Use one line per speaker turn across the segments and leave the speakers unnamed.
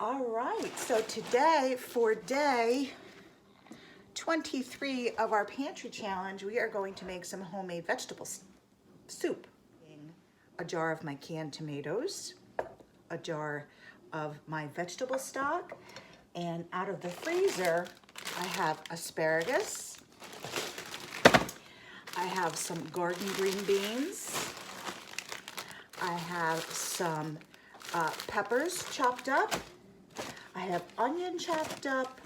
All right, so today for day 23 of our pantry challenge, we are going to make some homemade vegetable soup. A jar of my canned tomatoes, a jar of my vegetable stock, and out of the freezer, I have asparagus. I have some garden green beans. I have some peppers chopped up. I have onion chopped up,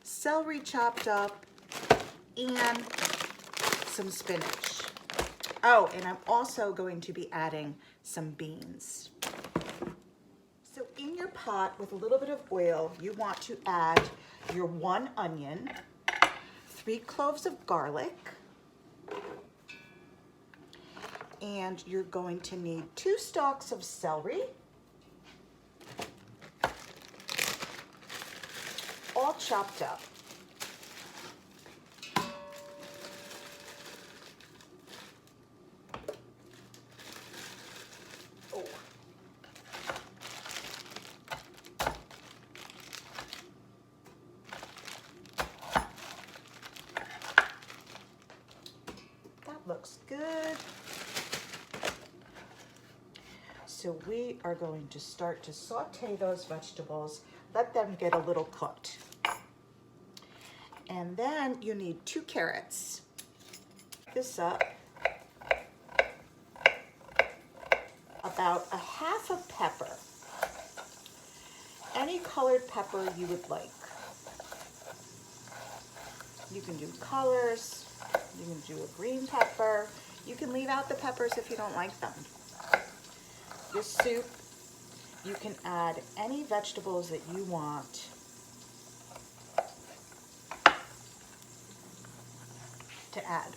celery chopped up, and some spinach. Oh, and I'm also going to be adding some beans. So in your pot with a little bit of oil, you want to add your 1 onion, 3 cloves of garlic, and you're going to need 2 stalks of celery, all chopped up. Oh. That looks good. So we are going to start to saute those vegetables, let them get a little cooked. And then you need 2 carrots. This up. About a half a pepper. Any colored pepper you would like. You can do colors, you can do a green pepper. You can leave out the peppers if you don't like them. Your soup, you can add any vegetables that you want. To add.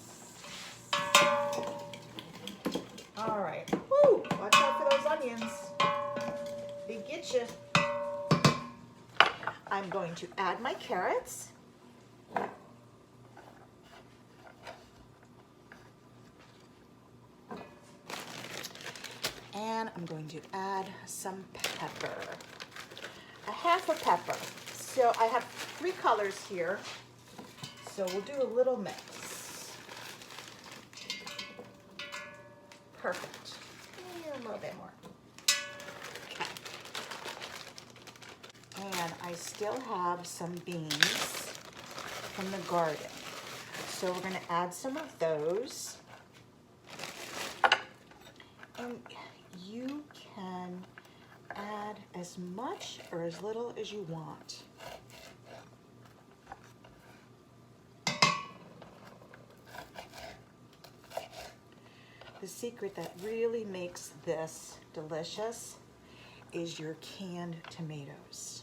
All right. Woo! Watch out for those onions. They get you. I'm going to add my carrots. And I'm going to add some pepper. A half a pepper. So I have 3 colors here. So we'll do a little mix. Perfect. And a little bit more. Okay. And I still have some beans from the garden. So we're going to add some of those. And you can add as much or as little as you want. The secret that really makes this delicious is your canned tomatoes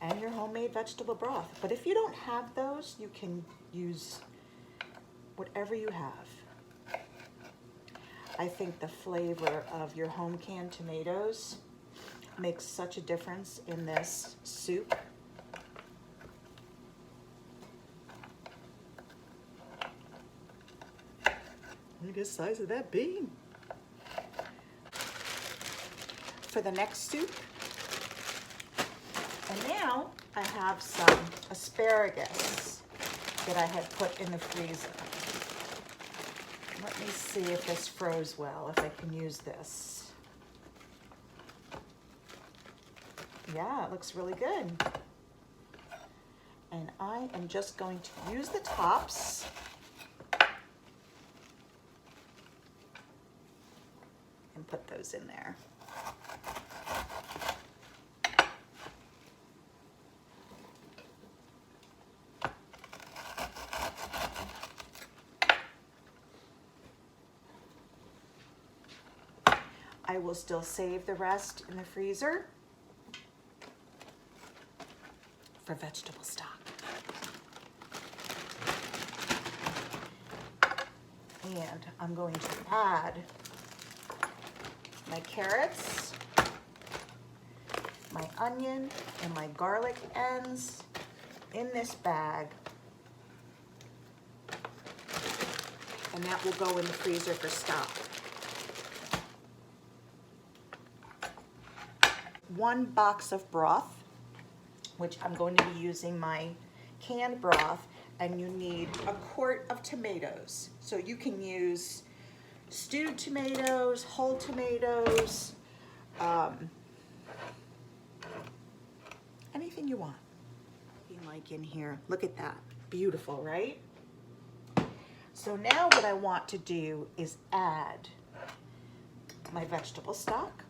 and your homemade vegetable broth. But if you don't have those, you can use whatever you have. I think the flavor of your home canned tomatoes makes such a difference in this soup. Look at the size of that bean. For the next soup, and now I have some asparagus that I had put in the freezer. Let me see if this froze well, if I can use this. Yeah, it looks really good. And I am just going to use the tops. And put those in there. I will still save the rest in the freezer for vegetable stock. And I'm going to add my carrots, my onion, and my garlic ends in this bag. And that will go in the freezer for stock. 1 box of broth, which I'm going to be using my canned broth, and you need 1 quart of tomatoes. So you can use stewed tomatoes, whole tomatoes, anything you want. Like in here, look at that, beautiful, right? So now what I want to do is add my vegetable stock.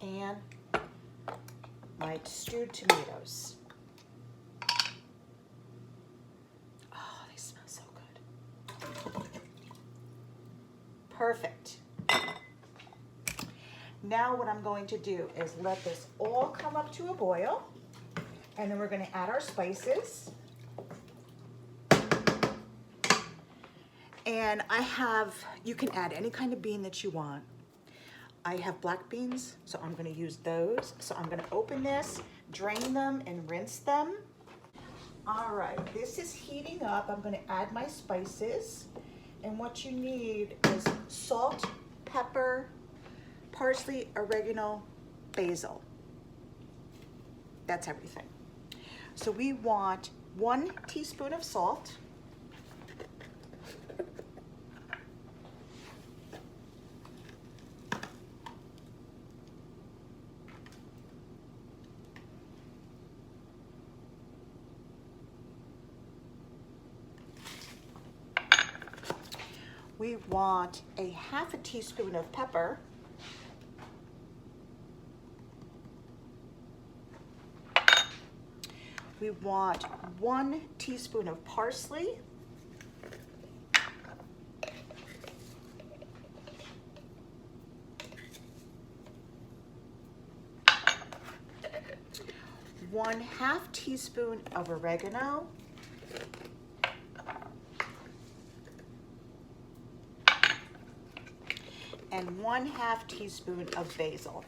And my stewed tomatoes. Oh, they smell so good. Perfect. Now what I'm going to do is let this all come up to a boil, and then we're going to add our spices. And I have, you can add any kind of bean that you want. I have black beans, so I'm going to use those. So I'm going to open this, drain them, and rinse them. All right, this is heating up. I'm going to add my spices. And what you need is salt, pepper, parsley, oregano, basil. That's everything. So we want 1 teaspoon of salt. We want a 1/2 teaspoon of pepper. We want 1 teaspoon of parsley. One 1/2 teaspoon of oregano. And 1/2 teaspoon of basil.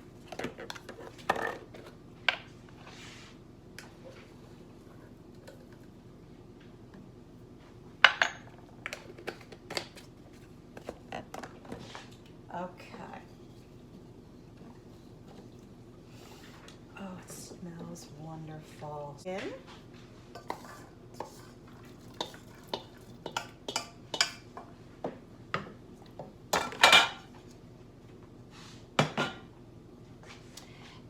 Okay. Oh, it smells wonderful. In.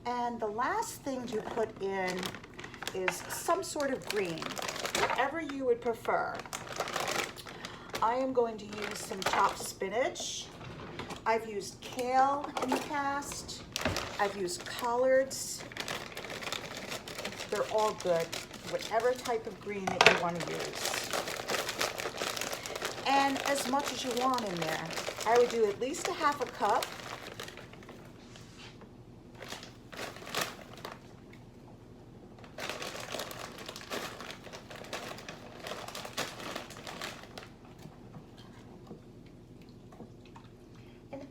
And the last thing to put in is some sort of green, whatever you would prefer. I am going to use some chopped spinach. I've used kale in the past. I've used collards. They're all good, whatever type of green that you want to use. And as much as you want in there. I would do at least a 1/2 cup.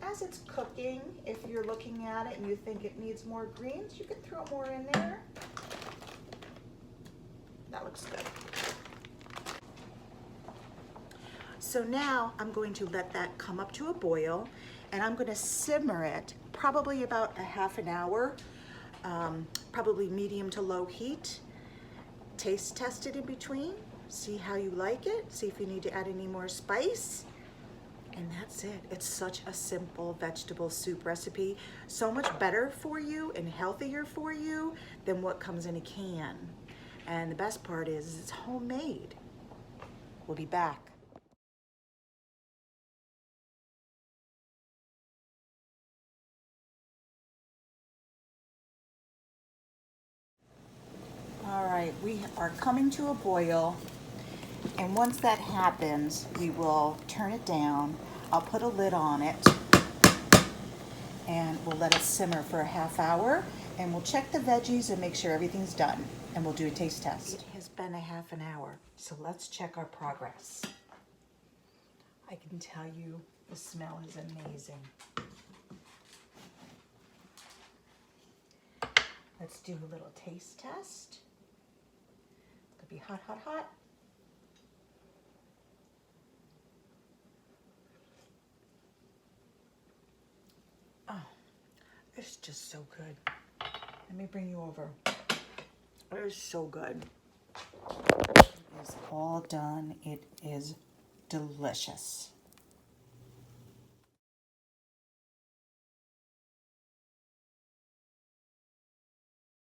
As it's cooking, if you're looking at it and you think it needs more greens, you can throw more in there. That looks good. So now I'm going to let that come up to a boil, and I'm going to simmer it probably about a 1/2 hour, probably medium to low heat. Taste test it in between, see how you like it, see if you need to add any more spice. And that's it. It's such a simple vegetable soup recipe. So much better for you and healthier for you than what comes in a can. And the best part is it's homemade. We'll be back. All right, we are coming to a boil. And once that happens, we will turn it down. I'll put a lid on it, and we'll let it simmer for a 1/2 hour, and we'll check the veggies and make sure everything's done, and we'll do a taste test. It has been a 1/2 hour, so let's check our progress. I can tell you the smell is amazing. Let's do a little taste test. It's gonna be hot, hot, hot. Oh, it's just so good. Let me bring you over. It is so good. It's all done. It is delicious.